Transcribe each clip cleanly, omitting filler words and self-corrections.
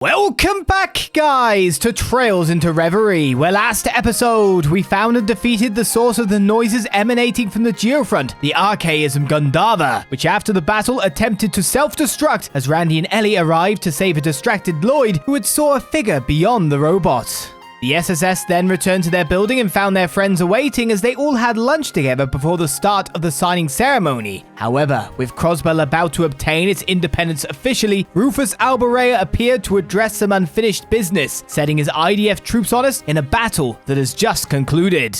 Welcome back, guys, to Trails into Reverie, where last episode we found and defeated the source of the noises emanating from the geofront, the Archaism Gundava, which after the battle attempted to self-destruct as Randy and Ellie arrived to save a distracted Lloyd who had saw a figure beyond the robot. The SSS then returned to their building and found their friends awaiting as they all had lunch together before the start of the signing ceremony. However, with Crossbell about to obtain its independence officially, Rufus Albarea appeared to address some unfinished business, setting his IDF troops on us in a battle that has just concluded.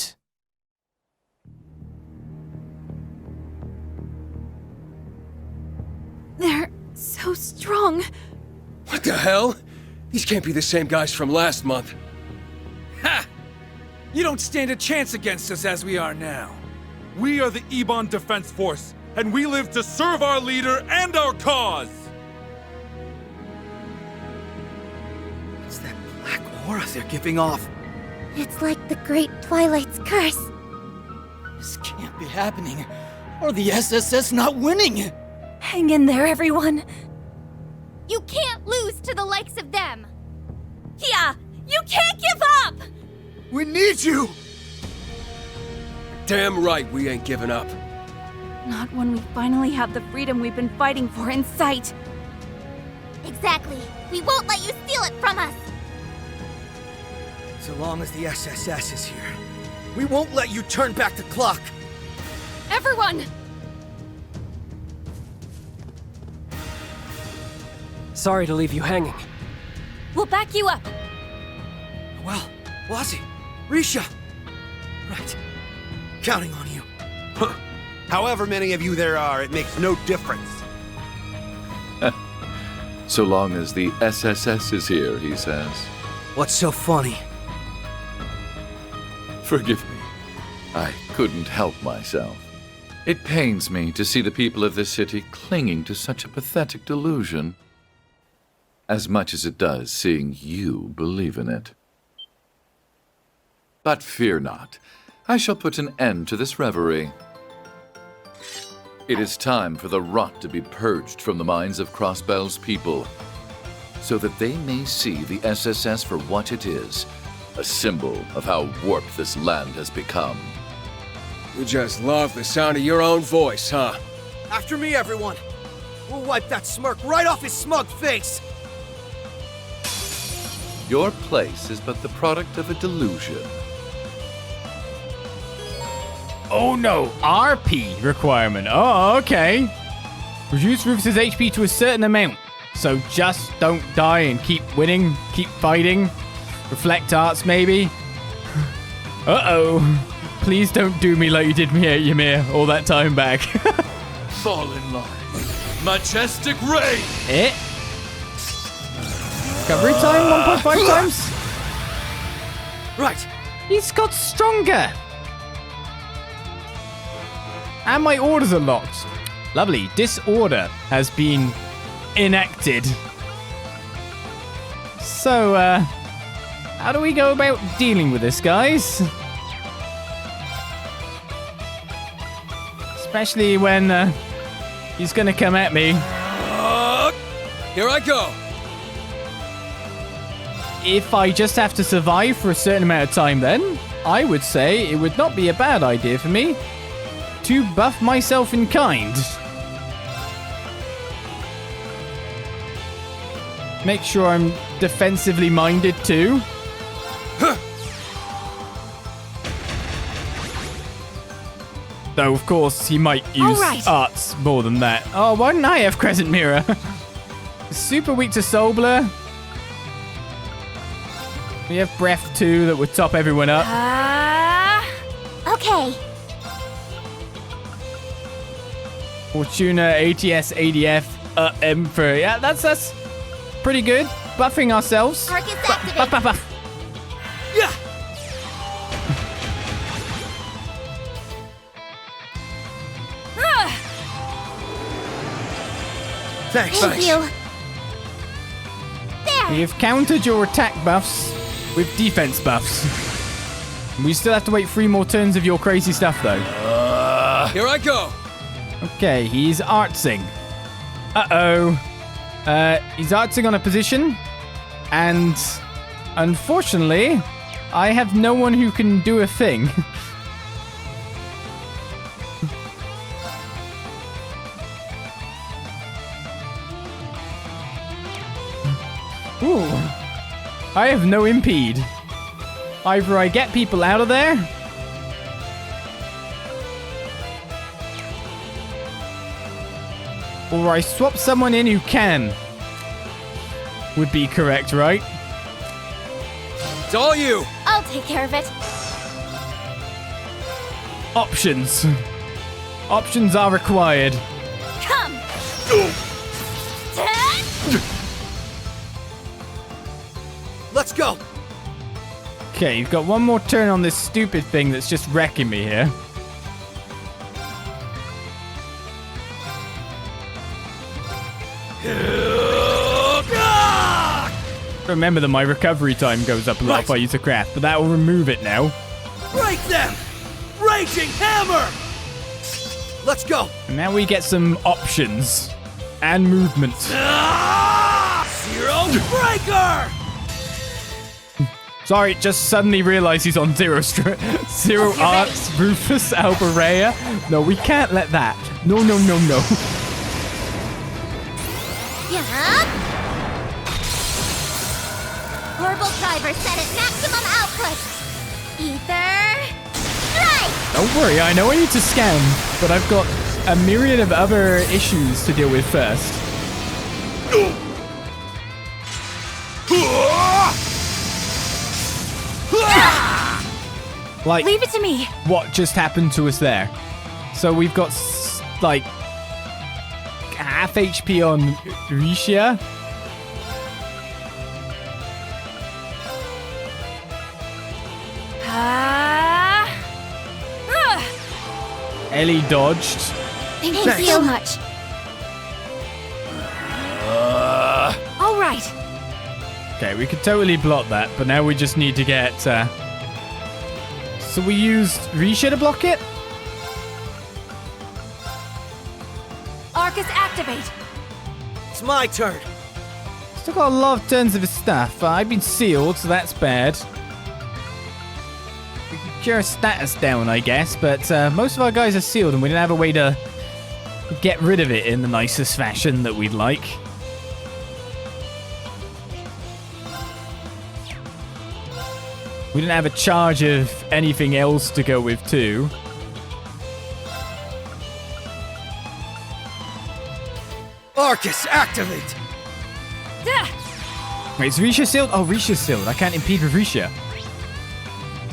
They're so strong. What the hell? These can't be the same guys from last month. Ha! You don't stand a chance against us as we are now. We are the Ebon Defense Force, and we live to serve our leader and our cause! What's that black aura they're giving off? It's like the Great Twilight's curse. This can't be happening. Or the SSS not winning! Hang in there, everyone. You can't lose to the likes of them! Yeah! You can't give up! We need you! Damn right we ain't giving up. Not when we finally have the freedom we've been fighting for in sight. Exactly. We won't let you steal it from us! So long as the SSS is here, we won't let you turn back the clock! Everyone! Sorry to leave you hanging. We'll back you up! Well, Wazzy, Risha. Right. Counting on you. However many of you there are, it makes no difference. So long as the SSS is here, he says. What's so funny? Forgive me. I couldn't help myself. It pains me to see the people of this city clinging to such a pathetic delusion. As much as it does seeing you believe in it. But fear not, I shall put an end to this reverie. It is time for the rot to be purged from the minds of Crossbell's people, so that they may see the SSS for what it is, a symbol of how warped this land has become. You just love the sound of your own voice, huh? After me, everyone! We'll wipe that smirk right off his smug face! Your place is but the product of a delusion. Oh no, RP requirement. Oh, okay. Reduce Rufus's HP to a certain amount. So just don't die and keep winning, keep fighting. Reflect arts, maybe. Uh-oh. Please don't do me like you did me at Ymir all that time back. Fall in line. Majestic Ray! Eh? Recovery time 1.5 times? Right. He's got stronger. And my orders are locked. Lovely. Disorder has been enacted. So, how do we go about dealing with this, guys? Especially when he's gonna come at me. Here I go. If I just have to survive for a certain amount of time, then I would say it would not be a bad idea for me to buff myself in kind. Make sure I'm defensively minded too. Though, of course, he might use arts more than that. Oh, why didn't I have Crescent Mirror? Super weak to Solar. We have Breath too that would top everyone up. Okay. Fortuna, ATS, ADF, M for... Yeah, that's pretty good. Buffing ourselves. Arc is activated. Buff. Yeah! Thanks. Thank you. There. We have countered your attack buffs with defense buffs. We still have to wait 3 more turns of your crazy stuff, though. Here I go. Okay, he's artsing. Uh-oh. He's artsing on a position. And unfortunately, I have no one who can do a thing. Ooh. I have no impede. Either I get people out of there, or I swap someone in who can. Would be correct, right? It's all you! I'll take care of it. Options. Options are required. Come! Let's go! Okay, you've got one more turn on this stupid thing that's just wrecking me here. Remember that my recovery time goes up a lot if I use a craft, but that will remove it now. Break them! Raging hammer! Let's go! And now we get some options and movement. Zero breaker! Sorry, just suddenly realized he's on zero arts. Rufus Albarea. No, we can't let that. No. Yeah. Orbital driver set at maximum output. Ether strike. Don't worry, I know I need to scan, but I've got a myriad of other issues to deal with first. Like, Leave it to me. what just happened to us there? So we've got, like, half HP on Risha. Ellie dodged. Thank you so much. All right. Okay, we could totally block that, but now we just need to get... So we used Risha to block it? Arcus activate. It's my turn. Still got a lot of turns of his stuff. I've been sealed, so that's bad. We can cure status down, I guess, but most of our guys are sealed, and we didn't have a way to get rid of it in the nicest fashion that we'd like. We didn't have a charge of anything else to go with, too. Arcus activate! Wait, is Risha sealed? Oh, Risha's sealed. I can't impede with Risha.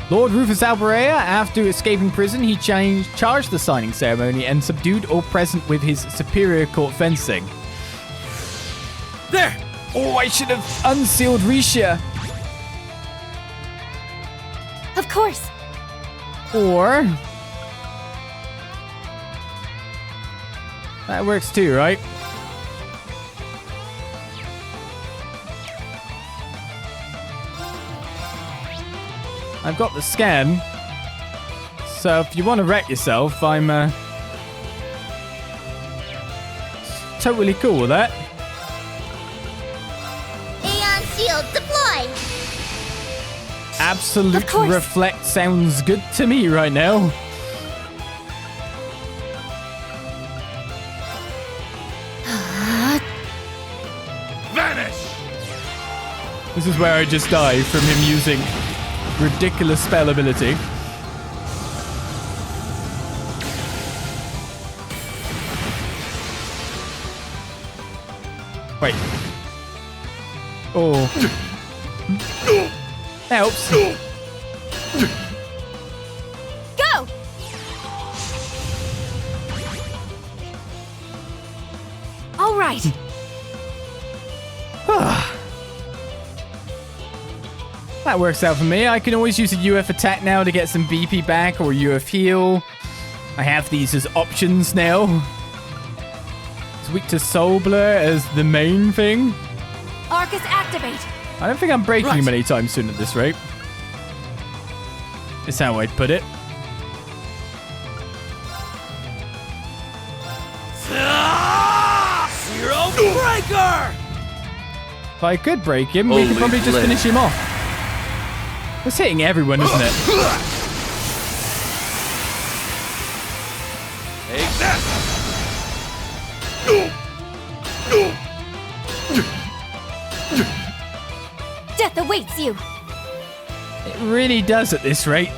Lord Rufus Albarea, after escaping prison, he charged the signing ceremony and subdued all present with his superior court fencing. There! Oh, I should have unsealed Risha. Of course. Or... that works too, right? I've got the scan. So if you want to wreck yourself, I'm totally cool with that. Aeon shield deploy. Absolute reflect sounds good to me right now. Vanish! This is where I just die from him using ridiculous spell ability. Wait. Oh. Helps. Go. All right. That works out for me. I can always use a UF attack now to get some BP back or UF heal. I have these as options now. It's weak to Soul Blur as the main thing. Arcus activate. I don't think I'm breaking him anytime soon at this rate. Is how I'd put it. Zero breaker! If I could break him, we could probably just finish him off. It's hitting everyone, isn't it? Take that! Death awaits you. It really does at this rate.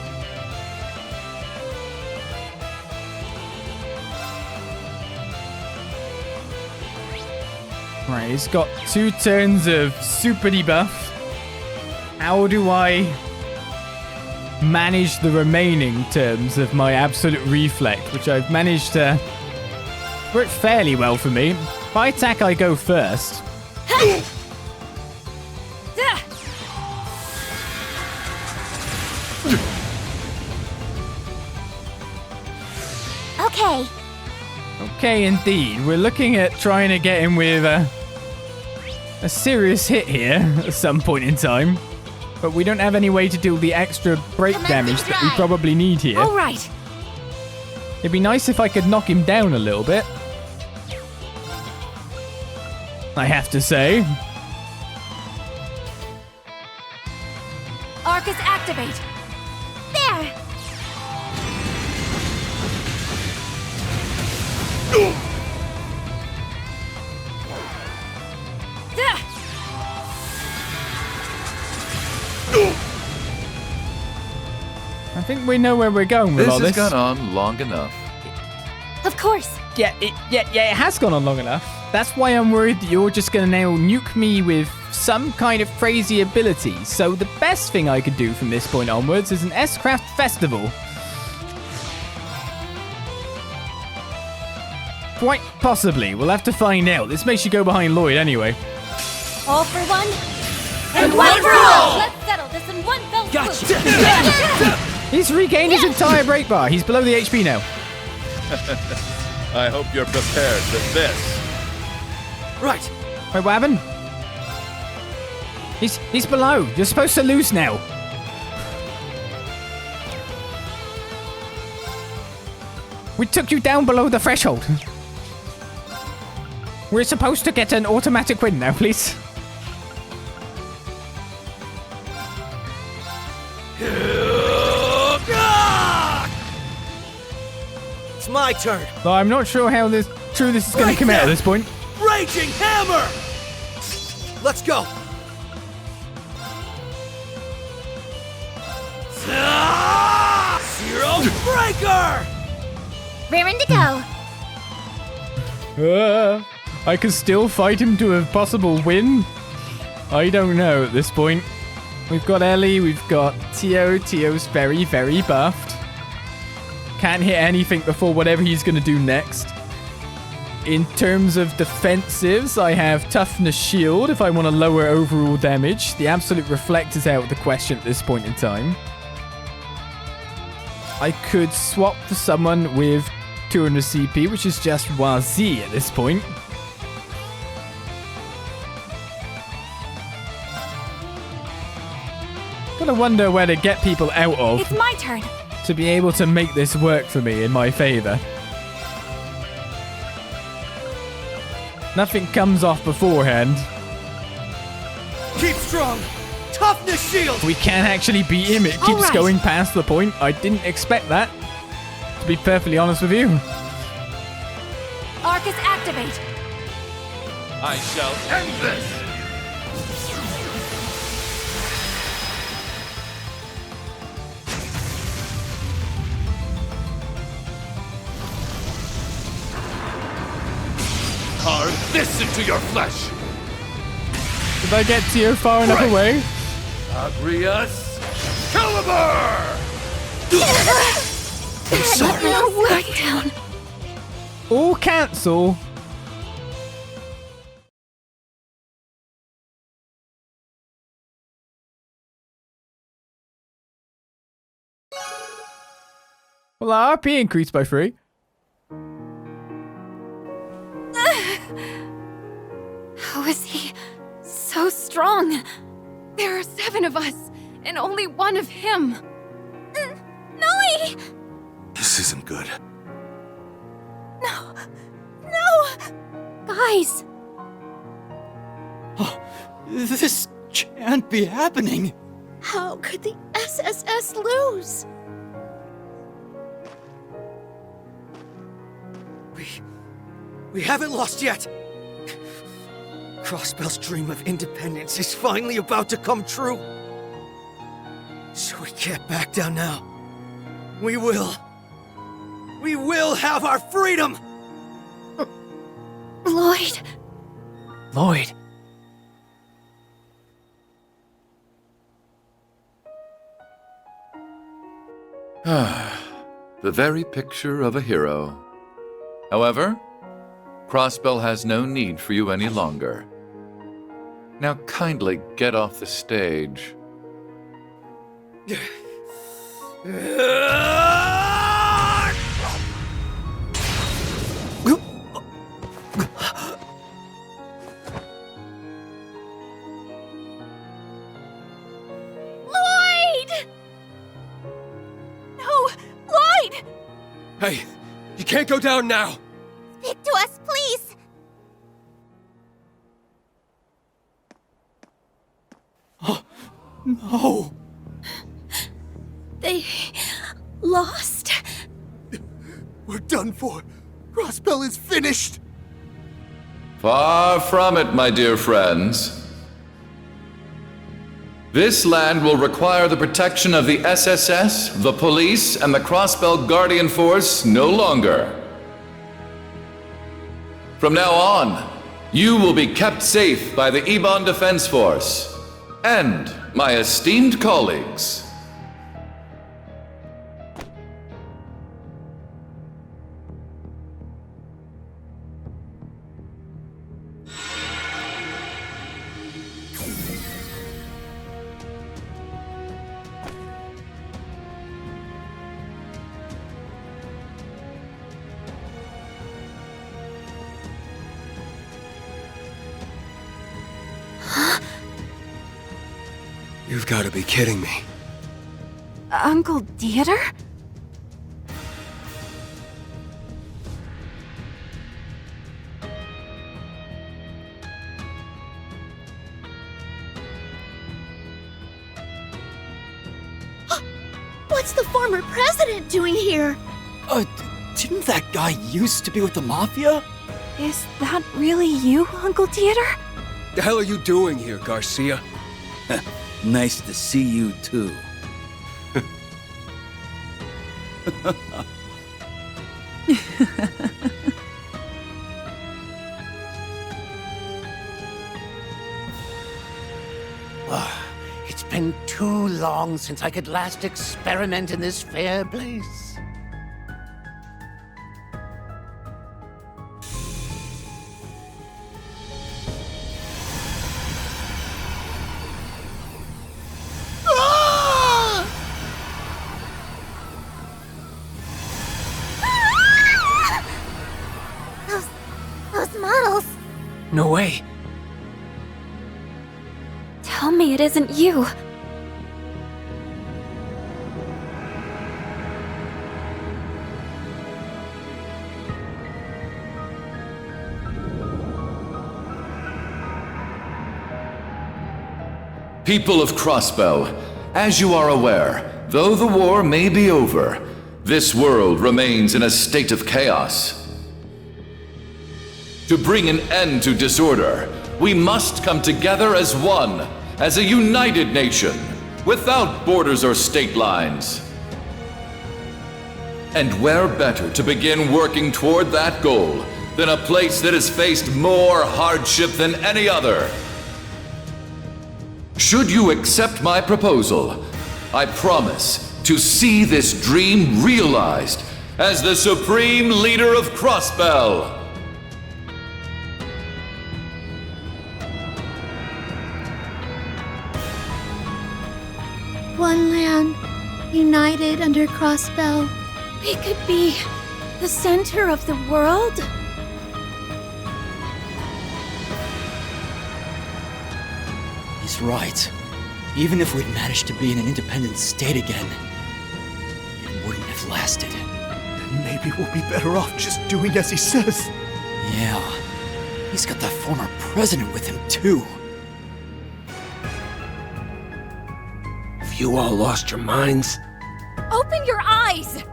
Right, he's got 2 turns of super debuff. How do I manage the remaining terms of my absolute reflect, which I've managed to work fairly well for me? If I attack, I go first. Okay. Okay, indeed. We're looking at trying to get him with a serious hit here at some point in time. But we don't have any way to deal the extra break damage that we probably need here. All right. It'd be nice if I could knock him down a little bit. I have to say. Arcus activate. There. I think we know where we're going with all this. This has gone on long enough. Of course. Yeah, it has gone on long enough. That's why I'm worried that you're just going to now nuke me with some kind of crazy ability. So the best thing I could do from this point onwards is an S-Craft Festival. Quite possibly. We'll have to find out. This makes you go behind Lloyd anyway. All for one, and one for all. Let's settle this in one fell swoop. Gotcha! He's regained his entire break bar. He's below the HP now. I hope you're prepared for this. Right. Wait, what happened? He's below. You're supposed to lose now. We took you down below the threshold. We're supposed to get an automatic win now, please. It's my turn. Though I'm not sure how true this is going to come out at this point. Raging Hammer! Let's go. Zero Breaker! Raring to go. I can still fight him to a possible win. I don't know at this point. We've got Ellie, we've got Tio. Tio's very, very buffed. Can't hit anything before whatever he's going to do next. In terms of defensives, I have Toughness Shield if I want to lower overall damage. The Absolute Reflect is out of the question at this point in time. I could swap for someone with 200 CP, which is just Wazi at this point. Gotta wonder where to get people out of. It's my turn. To be able to make this work for me in my favor. Nothing comes off beforehand. Keep strong. Toughness Shield. We can actually beat him. It keeps right. going past the point. I didn't expect that, to be perfectly honest with you. Arcus activate. I shall end this! Carve this into your flesh! Did I get Tio far enough away? Agrius Caliber! I'm sorry. No, back down. All cancel. Well, our RP increased by 3. How is he so strong? There are 7 of us, and only 1 of him. Noi! This isn't good. No! Guys! This can't be happening. How could the SSS lose? We haven't lost yet. Crossbell's dream of independence is finally about to come true. So we can't back down now. We will. We will have our freedom! Lloyd. Lloyd. The very picture of a hero. However, Crossbell has no need for you any longer. Now kindly get off the stage. Lloyd! No, Lloyd! Hey, you can't go down now! Speak to us, please! No! They lost? We're done for. Crossbell is finished! Far from it, my dear friends. This land will require the protection of the SSS, the police, and the Crossbell Guardian Force no longer. From now on, you will be kept safe by the Ebon Defense Force and my esteemed colleagues. You've got to be kidding me. Uncle Dieter? What's the former president doing here? Didn't that guy used to be with the Mafia? Is that really you, Uncle Dieter? The hell are you doing here, Garcia? Nice to see you, too. It's been too long since I could last experiment in this fair place. Those models. No way. Tell me it isn't you. People of Crossbell, as you are aware, though the war may be over, this world remains in a state of chaos. To bring an end to disorder, we must come together as one, as a united nation, without borders or state lines. And where better to begin working toward that goal than a place that has faced more hardship than any other? Should you accept my proposal, I promise to see this dream realized as the supreme leader of Crossbell. One land, united under Crossbell. We could be the center of the world? He's right. Even if we'd managed to be in an independent state again, it wouldn't have lasted. Then maybe we'll be better off just doing as he says. Yeah. He's got that former president with him, too. you all lost your minds? Open your eyes!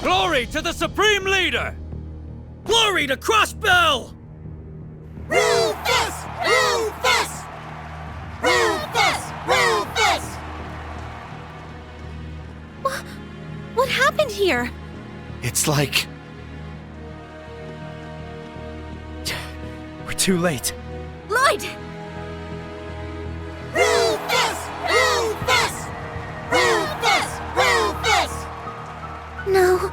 Glory to the Supreme Leader! Glory to Crossbell! Rufus! Rufus! Rufus! Rufus! What happened here? It's like... we're too late. Lloyd! Rufus! Rufus! Rufus! Rufus! No.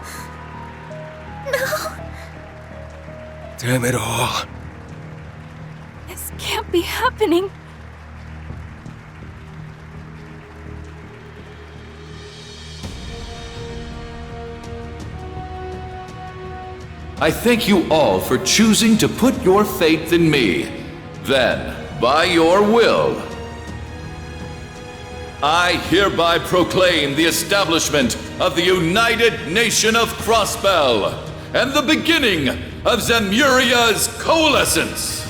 No. Damn it all. This can't be happening. I thank you all for choosing to put your faith in me. Then, by your will, I hereby proclaim the establishment of the United Nation of Crossbell and the beginning of Zemuria's coalescence.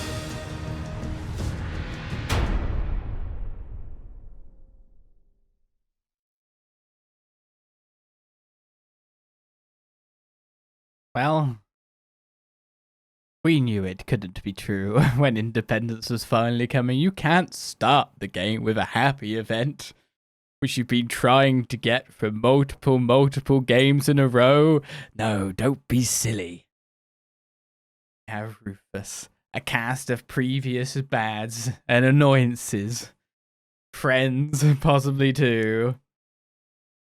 Well, we knew it couldn't be true when independence was finally coming. You can't start the game with a happy event, which you've been trying to get for multiple games in a row. No, don't be silly. Have Rufus, a cast of previous bads and annoyances, friends possibly too,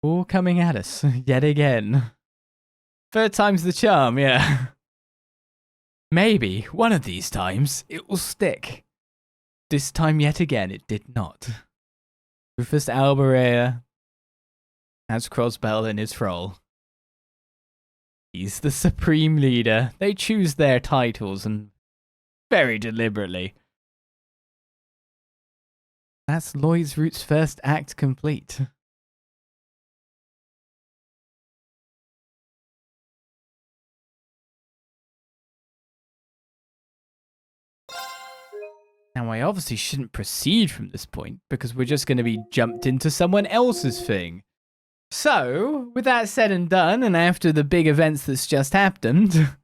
all coming at us yet again. Third time's the charm, yeah. Maybe one of these times it will stick. This time yet again it did not. Rufus Albarea has Crossbell in his thrall. He's the supreme leader. They choose their titles and very deliberately. That's Lloyd's Root's first act complete. Now, I obviously shouldn't proceed from this point, because we're just going to be jumped into someone else's thing. So, with that said and done, and after the big events that's just happened,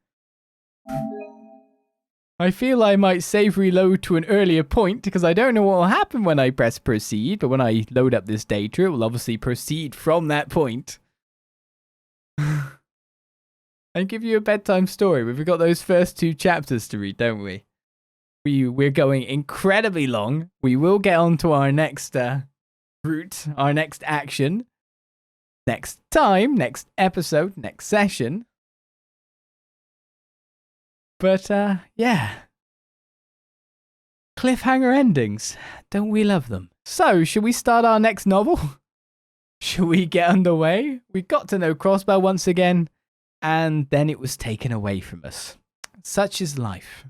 I feel I might save reload to an earlier point, because I don't know what will happen when I press proceed, but when I load up this data, it will obviously proceed from that point. And give you a bedtime story. We've got those first 2 chapters to read, don't we? We're going incredibly long. We will get on to our next route, our next action, next time, next episode, next session. But, yeah. Cliffhanger endings. Don't we love them? So, should we start our next novel? Should we get underway? We got to know Crossbell once again, and then it was taken away from us. Such is life.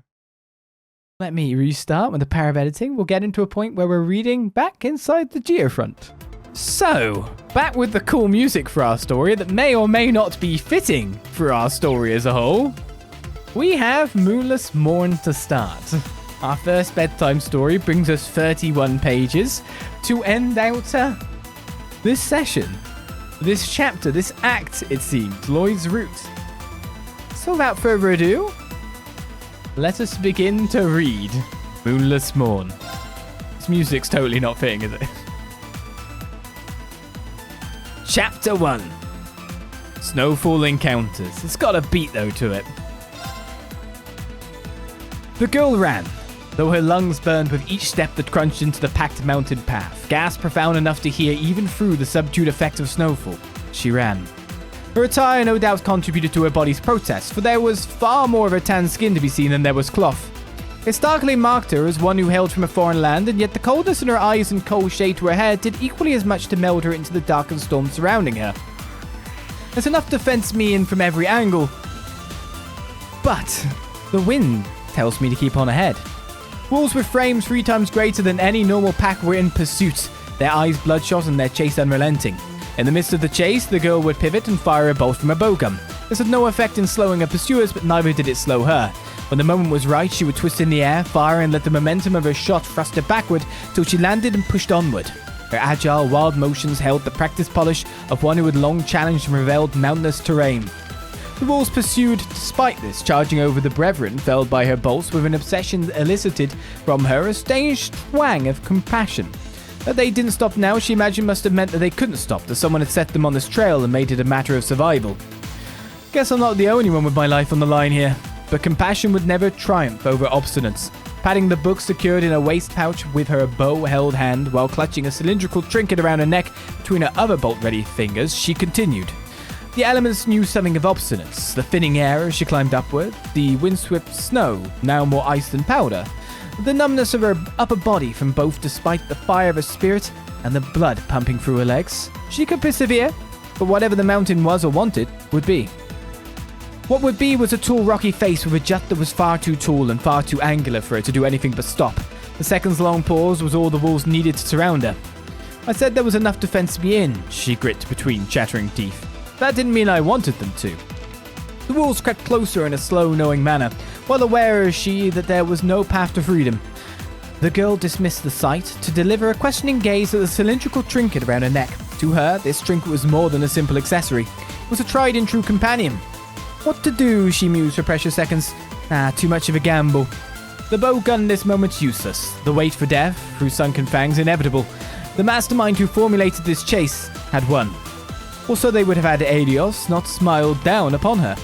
Let me restart with the power of editing. We'll get into a point where we're reading back inside the Geofront. So, back with the cool music for our story that may or may not be fitting for our story as a whole. We have Moonless Morn to start. Our first bedtime story brings us 31 pages to end out this session, this chapter, this act, it seems, Lloyd's Root. So without further ado, let us begin to read Moonless Morn. This music's totally not fitting, is it? Chapter 1. Snowfall Encounters. It's got a beat, though, to it. The girl ran, though her lungs burned with each step that crunched into the packed mountain path. Gas profound enough to hear even through the subdued effect of snowfall. She ran. Her attire no doubt contributed to her body's protest, for there was far more of her tan skin to be seen than there was cloth. It starkly marked her as one who hailed from a foreign land, and yet the coldness in her eyes and cold shade to her hair did equally as much to meld her into the darkened storm surrounding her. There's enough to fence me in from every angle. But the wind tells me to keep on ahead. Wolves with frames 3 times greater than any normal pack were in pursuit, their eyes bloodshot and their chase unrelenting. In the midst of the chase, the girl would pivot and fire a bolt from a bowgun. This had no effect in slowing her pursuers, but neither did it slow her. When the moment was right, she would twist in the air, fire, and let the momentum of her shot thrust her backward till she landed and pushed onward. Her agile, wild motions held the practiced polish of one who had long challenged and reveled mountainous terrain. The wolves pursued despite this, charging over the brethren felled by her bolts with an obsession elicited from her a strange twang of compassion. That they didn't stop now, she imagined, must have meant that they couldn't stop, that someone had set them on this trail and made it a matter of survival. Guess I'm not the only one with my life on the line here, but compassion would never triumph over obstinance. Patting the book secured in a waist pouch with her bow-held hand while clutching a cylindrical trinket around her neck between her other bolt-ready fingers, she continued. The elements knew something of obstinance, the thinning air as she climbed upward, the windswept snow, now more ice than powder, the numbness of her upper body from both despite the fire of her spirit and the blood pumping through her legs. She could persevere, but whatever the mountain was or wanted would be. What would be was a tall rocky face with a jut that was far too tall and far too angular for her to do anything but stop. The seconds-long pause was all the wolves needed to surround her. I said there was enough defense to be in, she grit between chattering teeth. That didn't mean I wanted them to. The wolves crept closer in a slow, knowing manner, well aware as she that there was no path to freedom. The girl dismissed the sight to deliver a questioning gaze at the cylindrical trinket around her neck. To her, this trinket was more than a simple accessory. It was a tried-and-true companion. What to do, she mused for precious seconds. Too much of a gamble. The bow gun in this moment useless. The wait for death, through sunken fangs, inevitable. The mastermind who formulated this chase had won. Also, they would have had Adios not smiled down upon her.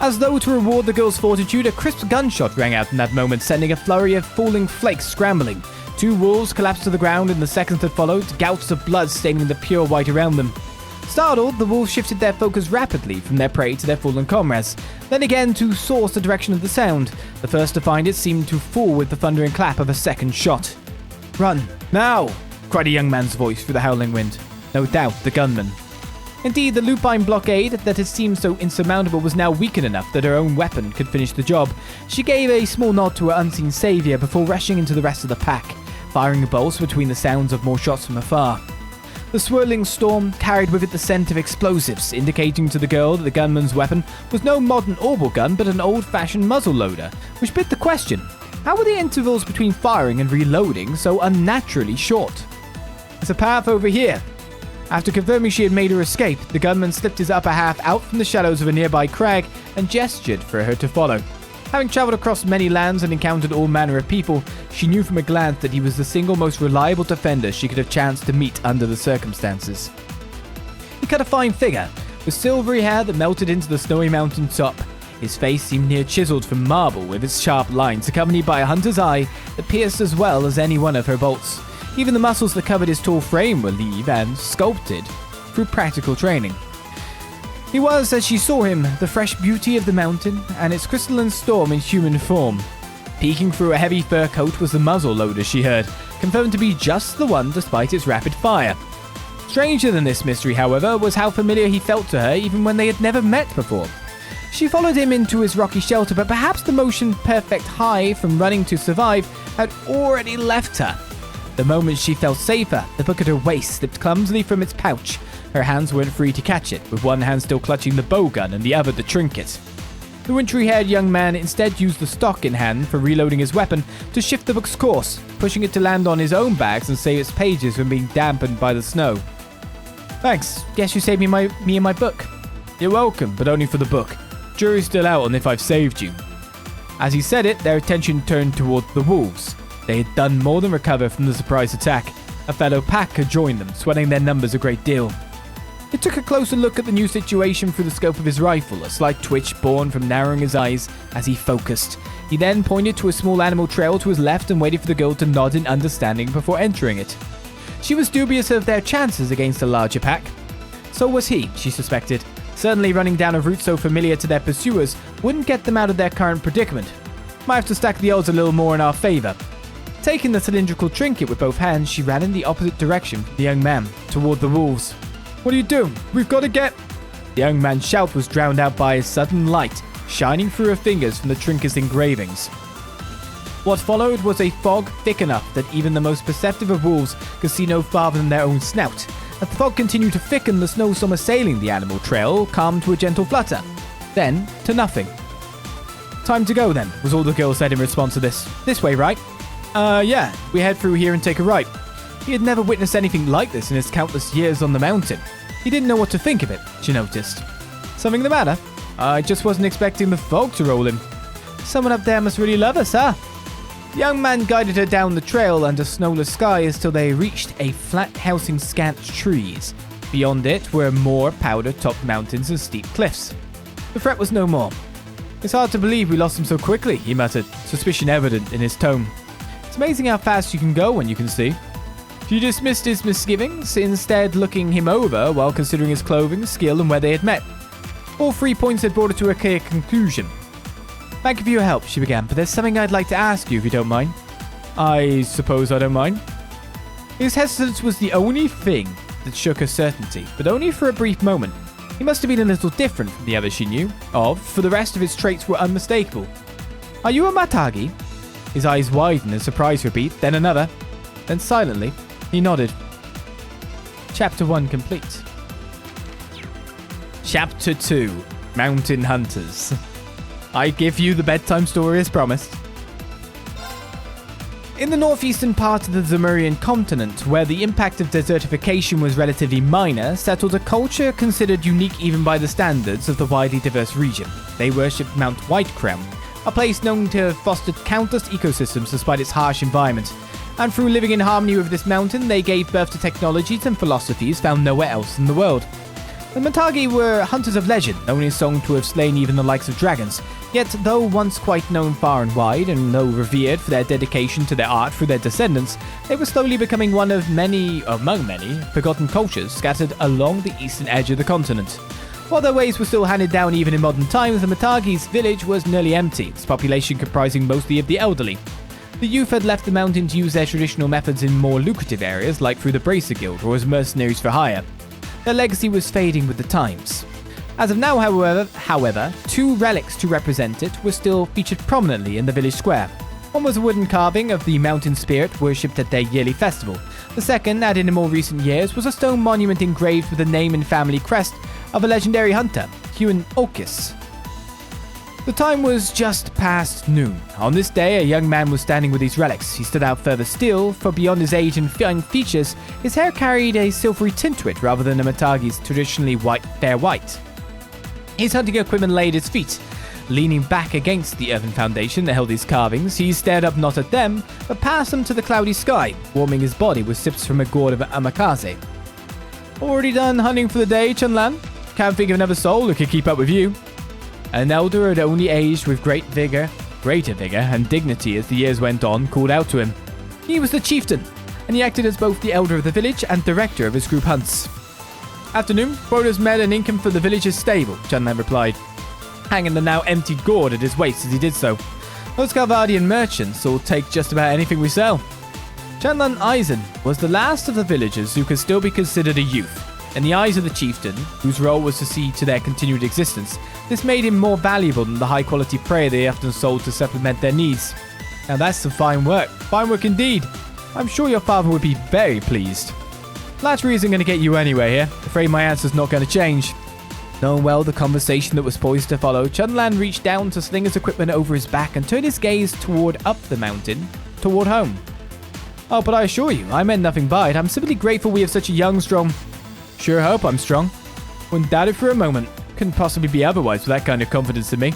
As though to reward the girl's fortitude, a crisp gunshot rang out in that moment, sending a flurry of falling flakes scrambling. Two wolves collapsed to the ground in the seconds that followed, gouts of blood staining the pure white around them. Startled, the wolves shifted their focus rapidly from their prey to their fallen comrades, then again to source the direction of the sound. The first to find it seemed to fall with the thundering clap of a second shot. "Run, now!" cried a young man's voice through the howling wind. No doubt the gunman. Indeed, the lupine blockade that had seemed so insurmountable was now weakened enough that her own weapon could finish the job. She gave a small nod to her unseen savior before rushing into the rest of the pack, firing bolts between the sounds of more shots from afar. The swirling storm carried with it the scent of explosives, indicating to the girl that the gunman's weapon was no modern orbital gun but an old-fashioned muzzle-loader, which begged the question, how were the intervals between firing and reloading so unnaturally short? "There's a path over here." After confirming she had made her escape, the gunman slipped his upper half out from the shadows of a nearby crag and gestured for her to follow. Having travelled across many lands and encountered all manner of people, she knew from a glance that he was the single most reliable defender she could have chanced to meet under the circumstances. He cut a fine figure, with silvery hair that melted into the snowy mountain top. His face seemed near chiseled from marble with its sharp lines, accompanied by a hunter's eye that pierced as well as any one of her bolts. Even the muscles that covered his tall frame were lean and sculpted through practical training. He was, as she saw him, the fresh beauty of the mountain and its crystalline storm in human form. Peeking through a heavy fur coat was the muzzle loader she heard, confirmed to be just the one despite its rapid fire. Stranger than this mystery, however, was how familiar he felt to her even when they had never met before. She followed him into his rocky shelter, but perhaps the motion-perfect high from running to survive had already left her. The moment she felt safer, the book at her waist slipped clumsily from its pouch. Her hands weren't free to catch it, with one hand still clutching the bowgun and the other the trinket. The wintry-haired young man instead used the stock in hand for reloading his weapon to shift the book's course, pushing it to land on his own bags and save its pages from being dampened by the snow. "Thanks. Guess you saved me and my book." "You're welcome, but only for the book. Jury's still out on if I've saved you." As he said it, their attention turned toward the wolves. They had done more than recover from the surprise attack. A fellow pack had joined them, swelling their numbers a great deal. He took a closer look at the new situation through the scope of his rifle, a slight twitch born from narrowing his eyes as he focused. He then pointed to a small animal trail to his left and waited for the girl to nod in understanding before entering it. She was dubious of their chances against a larger pack. So was he, she suspected. Certainly running down a route so familiar to their pursuers wouldn't get them out of their current predicament. Might have to stack the odds a little more in our favor. Taking the cylindrical trinket with both hands, she ran in the opposite direction from the young man, toward the wolves. "What are you doing? We've got to get..." The young man's shout was drowned out by a sudden light, shining through her fingers from the trinket's engravings. What followed was a fog thick enough that even the most perceptive of wolves could see no farther than their own snout. As the fog continued to thicken, the snowstorm assailing the animal trail calmed to a gentle flutter, then to nothing. Time to go then, was all the girl said in response to this. This way, right? Yeah, we head through here and take a right. He had never witnessed anything like this in his countless years on the mountain. He didn't know what to think of it, she noticed. Something the matter? I just wasn't expecting the fog to roll in. Someone up there must really love us, huh? The young man guided her down the trail under snowless skies till they reached a flat housing scant trees. Beyond it were more powder-topped mountains and steep cliffs. The threat was no more. It's hard to believe we lost him so quickly, he muttered, suspicion evident in his tone. It's amazing how fast you can go when you can see. She dismissed his misgivings, instead looking him over while considering his clothing, skill, and where they had met. All 3 points had brought her to a clear conclusion. Thank you for your help, she began, but there's something I'd like to ask you if you don't mind. I suppose I don't mind. His hesitance was the only thing that shook her certainty, but only for a brief moment. He must have been a little different from the others she knew of, for the rest of his traits were unmistakable. Are you a Matagi? His eyes widened in surprise for a beat, then another. Then silently, he nodded. Chapter 1 complete. Chapter 2, Mountain Hunters. I give you the bedtime story as promised. In the northeastern part of the Zamurian continent, where the impact of desertification was relatively minor, settled a culture considered unique even by the standards of the widely diverse region. They worshipped Mount Whitecrown, a place known to have fostered countless ecosystems despite its harsh environment. And through living in harmony with this mountain, they gave birth to technologies and philosophies found nowhere else in the world. The Matagi were hunters of legend, known in song to have slain even the likes of dragons. Yet, though once quite known far and wide, and though revered for their dedication to their art through their descendants, they were slowly becoming one of among many, forgotten cultures scattered along the eastern edge of the continent. While their ways were still handed down even in modern times, the Matagi's village was nearly empty, its population comprising mostly of the elderly. The youth had left the mountain to use their traditional methods in more lucrative areas, like through the Bracer Guild or as mercenaries for hire. Their legacy was fading with the times. As of now, however, 2 relics to represent it were still featured prominently in the village square. One was a wooden carving of the mountain spirit worshipped at their yearly festival. The second, added in more recent years, was a stone monument engraved with the name and family crest of a legendary hunter, Huan Okis. The time was just past noon. On this day, a young man was standing with these relics. He stood out further still, for beyond his age and fine features, his hair carried a silvery tint to it rather than a Matagi's traditionally fair white. His hunting equipment lay at his feet. Leaning back against the earthen foundation that held his carvings, he stared up not at them, but past them to the cloudy sky, warming his body with sips from a gourd of amakaze. Already done hunting for the day, Chunlan? Can't think of another soul who could keep up with you. An elder had only aged with greater vigor and dignity as the years went on, called out to him. He was the chieftain, and he acted as both the elder of the village and director of his group hunts. Afternoon, quotas met an income for the village's stable, Chunlan replied, hanging the now emptied gourd at his waist as he did so. Those Calvardian merchants will take just about anything we sell. Chunlan Eisen was the last of the villagers who could still be considered a youth. In the eyes of the chieftain, whose role was to see to their continued existence, this made him more valuable than the high-quality prey they often sold to supplement their needs. Now that's some fine work indeed. I'm sure your father would be very pleased. Flattery isn't going to get you anywhere here. Afraid my answer's not going to change. Knowing well the conversation that was poised to follow, Chunlan reached down to sling his equipment over his back and turned his gaze toward up the mountain, toward home. Oh, but I assure you, I meant nothing by it. I'm simply grateful we have such a young, strong... Sure hope I'm strong. Wouldn't doubt it for a moment. Couldn't possibly be otherwise with that kind of confidence in me.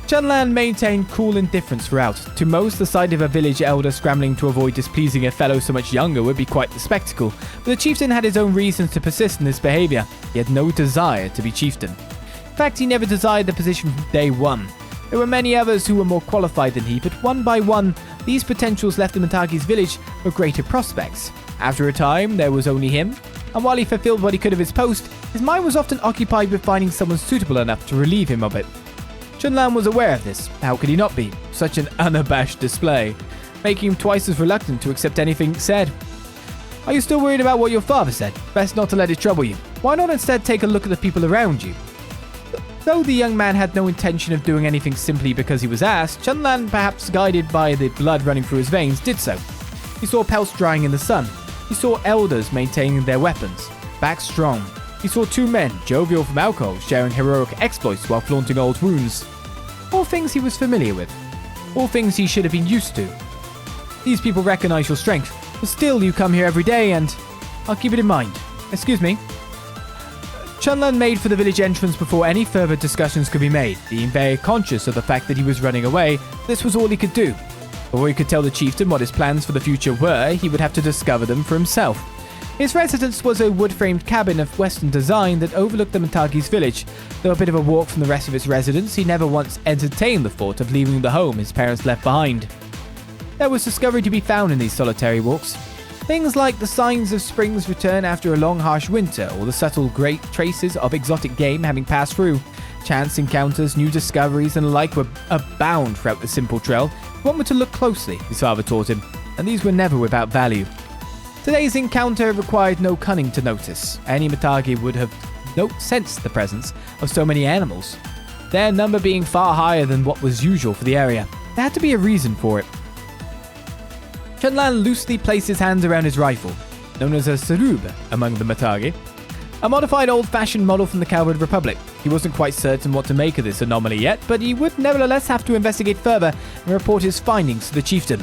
Chunlan maintained cool indifference throughout. To most, the sight of a village elder scrambling to avoid displeasing a fellow so much younger would be quite the spectacle, but the chieftain had his own reasons to persist in this behavior. He had no desire to be chieftain. In fact, he never desired the position from day one. There were many others who were more qualified than he, but one by one, these potentials left the Matagi's village for greater prospects. After a time, there was only him, and while he fulfilled what he could of his post, his mind was often occupied with finding someone suitable enough to relieve him of it. Chunlan was aware of this. How could he not be? Such an unabashed display, making him twice as reluctant to accept anything said. Are you still worried about what your father said? Best not to let it trouble you. Why not instead take a look at the people around you? Though the young man had no intention of doing anything simply because he was asked, Chunlan, perhaps guided by the blood running through his veins, did so. He saw pelts drying in the sun. He saw elders maintaining their weapons, back strong. He saw 2 men, jovial from alcohol, sharing heroic exploits while flaunting old wounds. All things he was familiar with. All things he should have been used to. These people recognize your strength, but still you come here every day and... I'll keep it in mind. Excuse me. Chunlan made for the village entrance before any further discussions could be made, being very conscious of the fact that he was running away. This was all he could do. Before he could tell the chieftain what his plans for the future were, he would have to discover them for himself. His residence was a wood-framed cabin of Western design that overlooked the Matagi's village. Though a bit of a walk from the rest of its residents, he never once entertained the thought of leaving the home his parents left behind. There was discovery to be found in these solitary walks. Things like the signs of spring's return after a long harsh winter, or the subtle great traces of exotic game having passed through. Chance encounters, new discoveries, and the like were abound throughout the simple trail. One were to look closely, his father taught him, and these were never without value. Today's encounter required no cunning to notice. Any Matagi would have sensed the presence of so many animals, their number being far higher than what was usual for the area. There had to be a reason for it. Chunlan loosely placed his hands around his rifle, known as a sarub among the Matagi, a modified old-fashioned model from the Coward Republic. He wasn't quite certain what to make of this anomaly yet, but he would nevertheless have to investigate further and report his findings to the chieftain.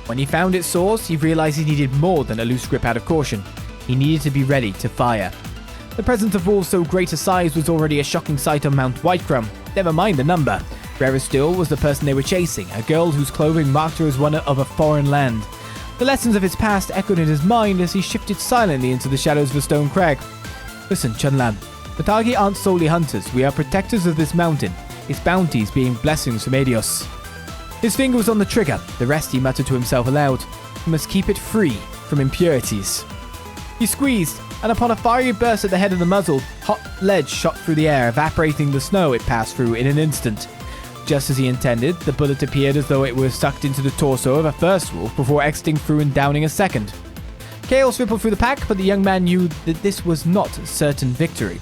When he found its source, he realized he needed more than a loose grip out of caution. He needed to be ready to fire. The presence of wolves so great a size was already a shocking sight on Mount Whitecrumb, never mind the number. Rarer still was the person they were chasing, a girl whose clothing marked her as one of a foreign land. The lessons of his past echoed in his mind as he shifted silently into the shadows of a stone crag. Listen, Chunlan, Matagi aren't solely hunters, we are protectors of this mountain, its bounties being blessings from Adios. His finger was on the trigger, the rest he muttered to himself aloud. He must keep it free from impurities. He squeezed, and upon a fiery burst at the head of the muzzle, hot lead shot through the air, evaporating the snow it passed through in an instant. Just as he intended, the bullet appeared as though it were sucked into the torso of a first wolf before exiting through and downing a second. Chaos rippled through the pack, but the young man knew that this was not certain victory.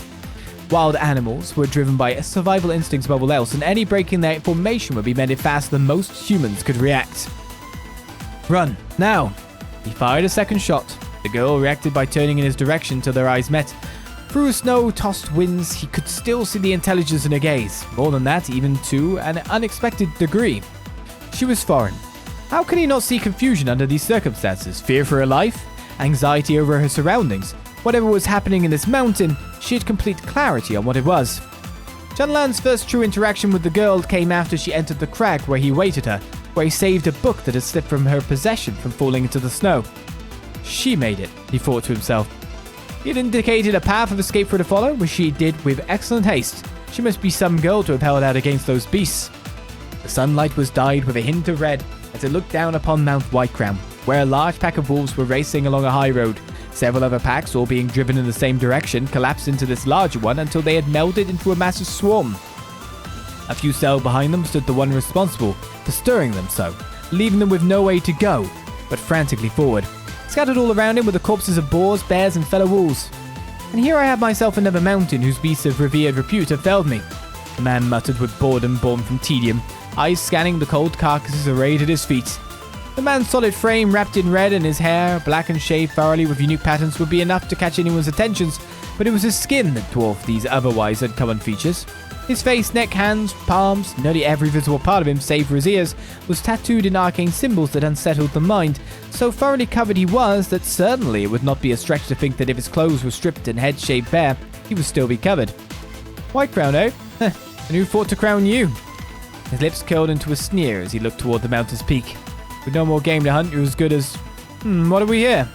Wild animals were driven by survival instincts above all else, and any break in their formation would be mended faster than most humans could react. Run, now! He fired a second shot. The girl reacted by turning in his direction till their eyes met. Through snow-tossed winds, he could still see the intelligence in her gaze. More than that, even to an unexpected degree. She was foreign. How could he not see confusion under these circumstances? Fear for her life? Anxiety over her surroundings? Whatever was happening in this mountain, she had complete clarity on what it was. Chunlan's first true interaction with the girl came after she entered the crag where he awaited her, where he saved a book that had slipped from her possession from falling into the snow. She made it, he thought to himself. He had indicated a path of escape for her to follow, which she did with excellent haste. She must be some girl to have held out against those beasts. The sunlight was dyed with a hint of red as it looked down upon Mount Whitecrumb, where a large pack of wolves were racing along a high road. Several other packs, all being driven in the same direction, collapsed into this larger one until they had melded into a massive swarm. A few cells behind them stood the one responsible for stirring them so, leaving them with no way to go, but frantically forward. Scattered all around him were the corpses of boars, bears, and fellow wolves. And here I have myself another mountain whose beasts of revered repute have failed me. The man muttered with boredom born from tedium, eyes scanning the cold carcasses arrayed at his feet. The man's solid frame wrapped in red and his hair, black and shaved thoroughly with unique patterns, would be enough to catch anyone's attentions, but it was his skin that dwarfed these otherwise uncommon features. His face, neck, hands, palms, nearly every visible part of him, save for his ears, was tattooed in arcane symbols that unsettled the mind. So thoroughly covered he was that certainly it would not be a stretch to think that if his clothes were stripped and head shaved bare, he would still be covered. White crown, eh? And who thought to crown you? His lips curled into a sneer as he looked toward the mountain's peak. With no more game to hunt, you're as good as... what are we here?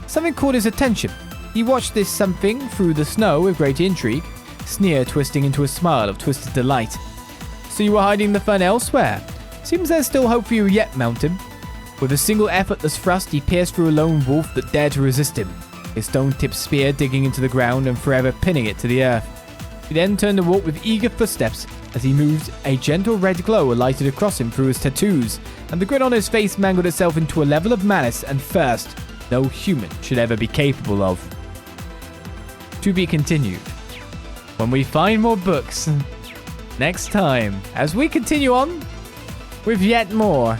Something caught his attention. He watched this something through the snow with great intrigue, sneer twisting into a smile of twisted delight. So you were hiding the fun elsewhere? Seems there's still hope for you yet, Mountain. With a single effortless thrust, he pierced through a lone wolf that dared to resist him, his stone-tipped spear digging into the ground and forever pinning it to the earth. He then turned to walk with eager footsteps. As he moved, a gentle red glow alighted across him through his tattoos, and the grin on his face mangled itself into a level of malice and thirst no human should ever be capable of. To be continued. When we find more books. Next time, as we continue on with yet more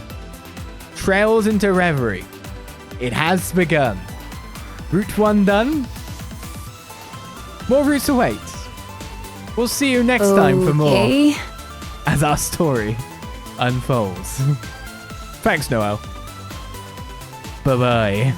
Trails into Reverie. It has begun. Route 1 done. More routes await. We'll see you next time for more as our story unfolds. Thanks, Noel. Bye-bye.